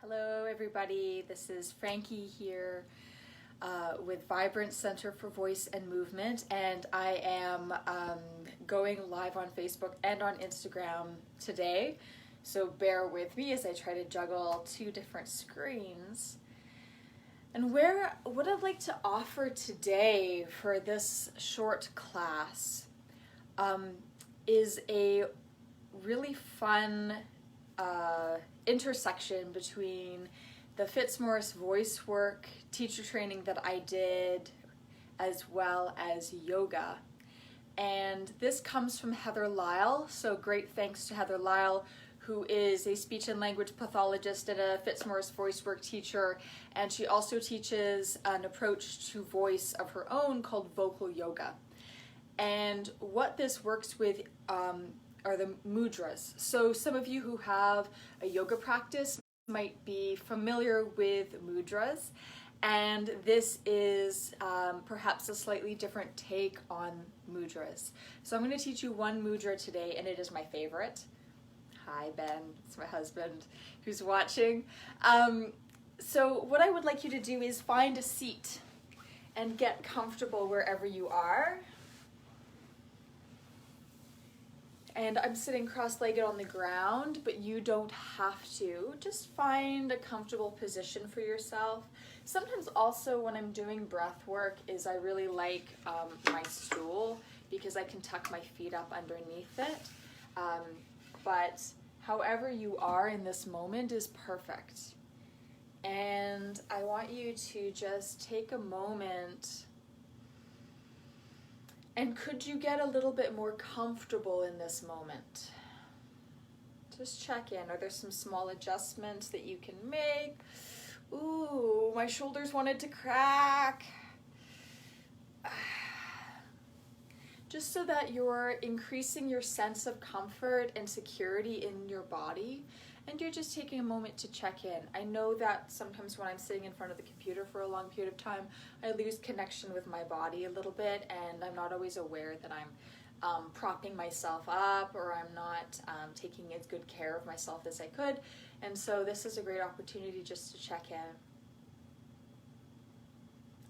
Hello everybody, this is Frankie here with Vibrant Center for Voice and Movement, and I am going live on Facebook and on Instagram today, so bear with me as I try to juggle two different screens. And what I'd like to offer today for this short class is a really fun intersection between the Fitzmaurice voice work teacher training that I did as well as yoga. And this comes from Heather Lyle, so great thanks to Heather Lyle, who is a speech and language pathologist and a Fitzmaurice voice work teacher, and she also teaches an approach to voice of her own called vocal yoga. And what this works with are the mudras. So some of you who have a yoga practice might be familiar with mudras, and this is perhaps a slightly different take on mudras. So I'm going to teach you one mudra today, and it is my favorite. Hi Ben, it's my husband who's watching. So what I would like you to do is find a seat and get comfortable wherever you are. And I'm sitting cross-legged on the ground, but you don't have to. Just find a comfortable position for yourself. Sometimes also when I'm doing breath work is I really like my stool because I can tuck my feet up underneath it. But however you are in this moment is perfect. And I want you to just take a moment. And could you get a little bit more comfortable in this moment? Just check in. Are there some small adjustments that you can make? Ooh, my shoulders wanted to crack. Just so that you're increasing your sense of comfort and security in your body, and you're just taking a moment to check in. I know that sometimes when I'm sitting in front of the computer for a long period of time, I lose connection with my body a little bit, and I'm not always aware that I'm propping myself up, or I'm not taking as good care of myself as I could. And so this is a great opportunity just to check in.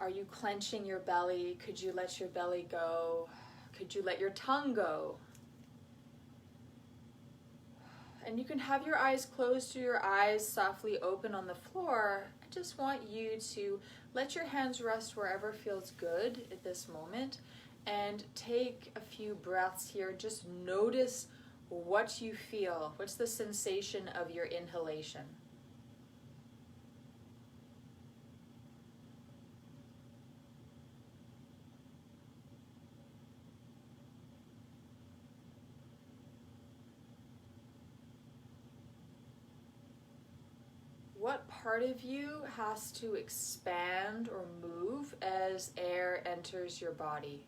Are you clenching your belly? Could you let your belly go? Could you let your tongue go? And you can have your eyes closed or your eyes softly open on the floor. I just want you to let your hands rest wherever feels good at this moment, and take a few breaths here. Just notice what you feel. What's the sensation of your inhalation? What part of you has to expand or move as air enters your body?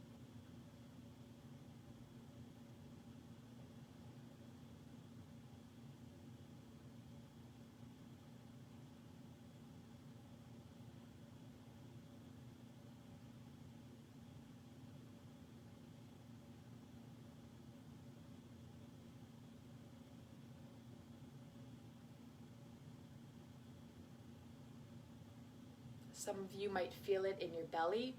Some of you might feel it in your belly.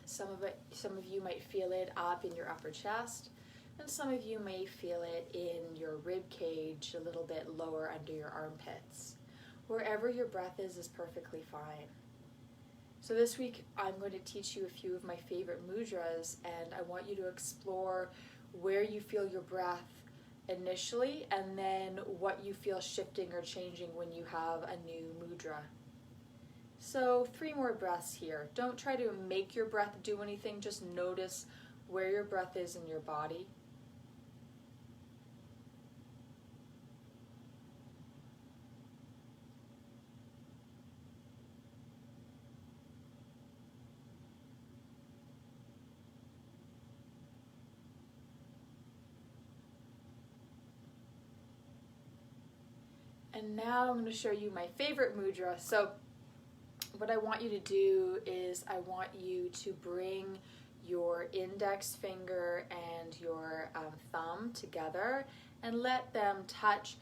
Some of you might feel it up in your upper chest, and some of you may feel it in your rib cage, a little bit lower under your armpits. Wherever your breath is perfectly fine. So this week I'm going to teach you a few of my favorite mudras, and I want you to explore where you feel your breath initially, and then what you feel shifting or changing when you have a new mudra. So 3 more breaths here. Don't try to make your breath do anything, just notice where your breath is in your body. And now I'm going to show you my favorite mudra. So what I want you to do is I want you to bring your index finger and your thumb together and let them touch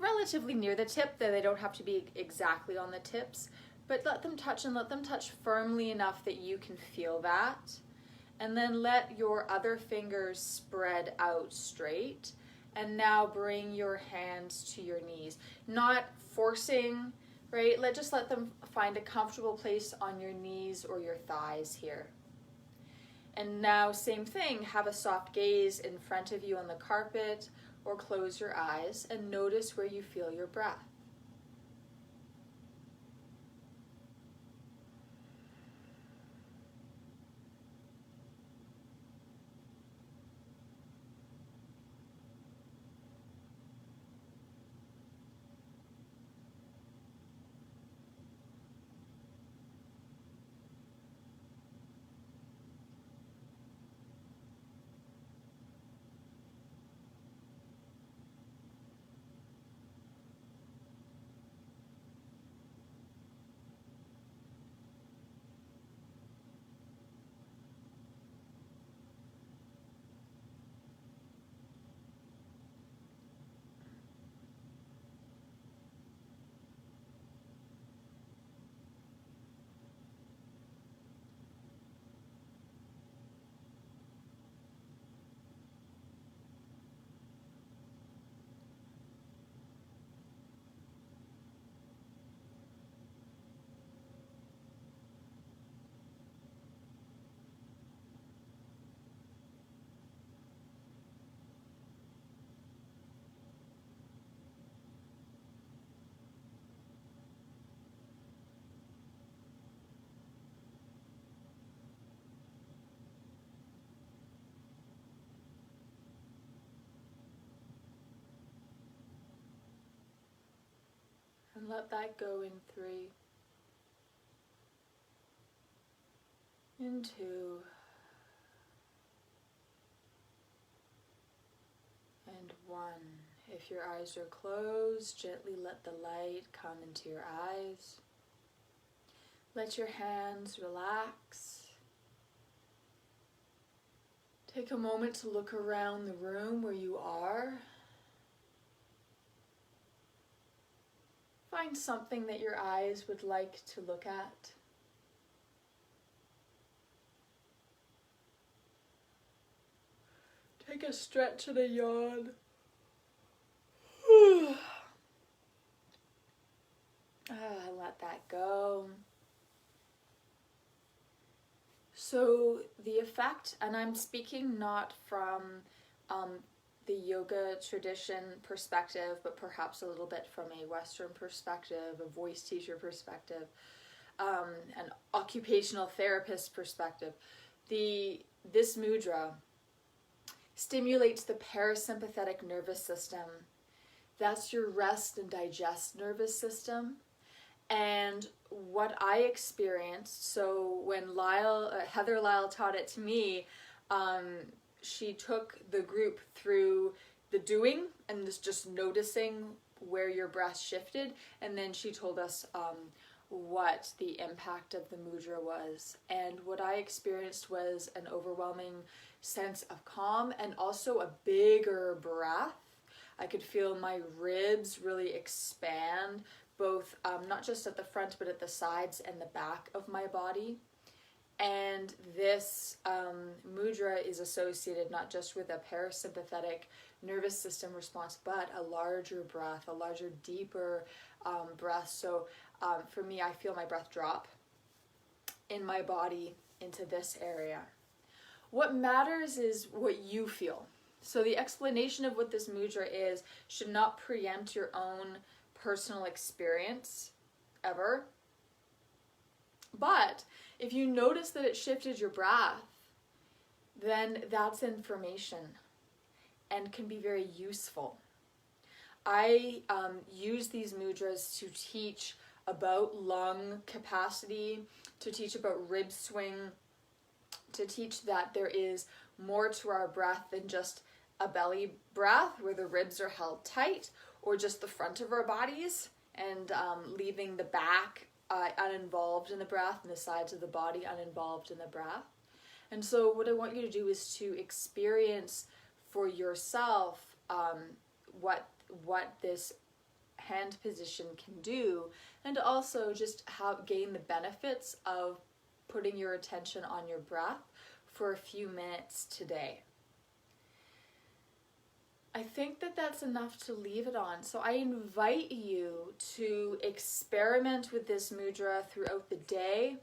relatively near the tip, though they don't have to be exactly on the tips, but let them touch, and let them touch firmly enough that you can feel that. And then let your other fingers spread out straight. And now bring your hands to your knees. Not forcing, right? Just let them find a comfortable place on your knees or your thighs here. And now, same thing, have a soft gaze in front of you on the carpet, or close your eyes and notice where you feel your breath. And let that go in 3, in 2, and 1. If your eyes are closed, gently let the light come into your eyes. Let your hands relax. Take a moment to look around the room where you are. Find something that your eyes would like to look at. Take a stretch and a yawn. Let that go. So the effect, and I'm speaking not from the yoga tradition perspective, but perhaps a little bit from a Western perspective, a voice teacher perspective, an occupational therapist perspective. This mudra stimulates the parasympathetic nervous system. That's your rest and digest nervous system. And what I experienced, so when Heather Lyle taught it to me, she took the group through the doing and just noticing where your breath shifted, and then she told us what the impact of the mudra was. And what I experienced was an overwhelming sense of calm and also a bigger breath. I could feel my ribs really expand, both not just at the front but at the sides and the back of my body. And this mudra is associated not just with a parasympathetic nervous system response, but a larger breath, a larger, deeper breath. So for me, I feel my breath drop in my body into this area. What matters is what you feel. So the explanation of what this mudra is should not preempt your own personal experience ever. But if you notice that it shifted your breath, then that's information and can be very useful. I use these mudras to teach about lung capacity, to teach about rib swing, to teach that there is more to our breath than just a belly breath where the ribs are held tight, or just the front of our bodies and leaving the back uninvolved in the breath and the sides of the body uninvolved in the breath. And so what I want you to do is to experience for yourself what this hand position can do, and also just gain the benefits of putting your attention on your breath for a few minutes today. I think that that's enough to leave it on. So I invite you to experiment with this mudra throughout the day,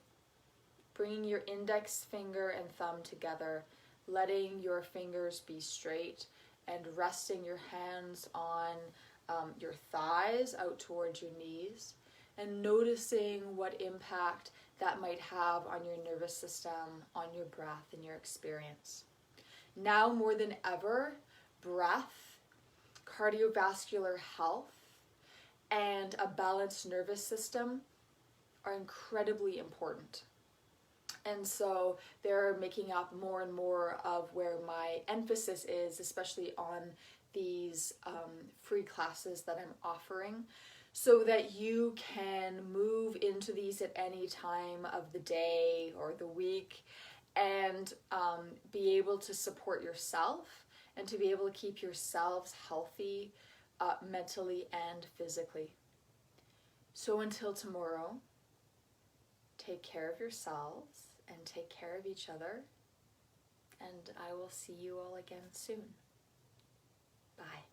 bringing your index finger and thumb together, letting your fingers be straight, and resting your hands on your thighs out towards your knees, and noticing what impact that might have on your nervous system, on your breath, and your experience. Now more than ever, breath, cardiovascular health, and a balanced nervous system are incredibly important. And so they're making up more and more of where my emphasis is, especially on these free classes that I'm offering, so that you can move into these at any time of the day or the week, and be able to support yourself and to be able to keep yourselves healthy mentally and physically. So until tomorrow, take care of yourselves and take care of each other, and I will see you all again soon. Bye.